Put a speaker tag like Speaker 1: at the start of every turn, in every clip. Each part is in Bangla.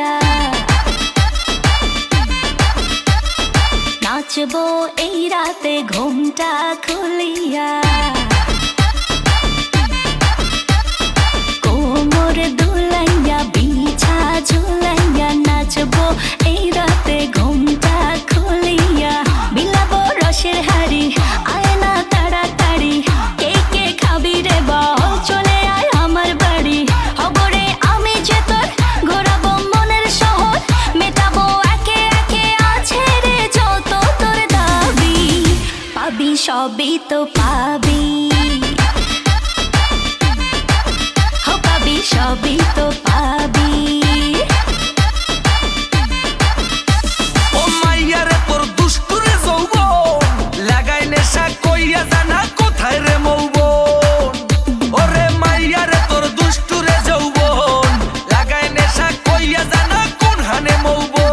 Speaker 1: খুলিয়া নাচবো এই রাতে ঘুমটা খুলিয়া কোমর দুলাইয়া বিছা ঝুলাইয়া নাচবো এই রাতে ঘুমটা খুলিয়া বিলাবো রসের হাড়ি আয় না তাড়াতাড়ি কে কে খাবি রে বল চলে আয় আমার বাড়ি হবরে আমি যে তোর ঘোরাবো মনের শহর মেটাবো একে একে আছে রে যত তোর দাবি পাবি সবই তো পাবি সবই তো পাবি
Speaker 2: ও মাইয়ারে তোর দুষ্টুরে যৌবন লাগাই নেশা কইয়া জানা কোথায় রে মৌবন ওরে মাইয়ারে তোর দুষ্টুরে যৌবন লাগাই নেশা কইয়া জানা কোন হানে মৌবন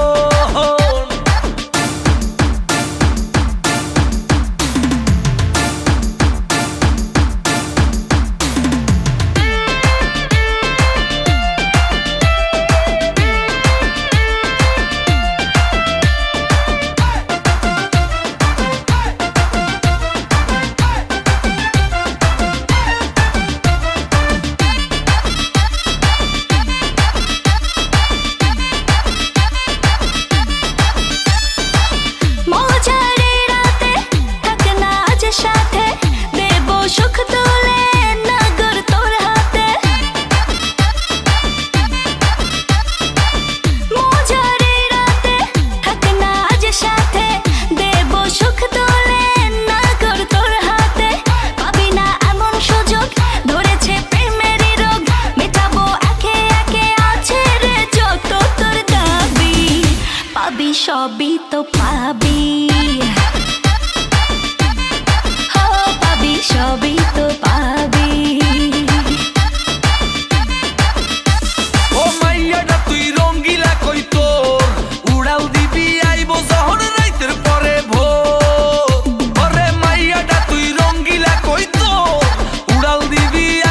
Speaker 2: সবই তো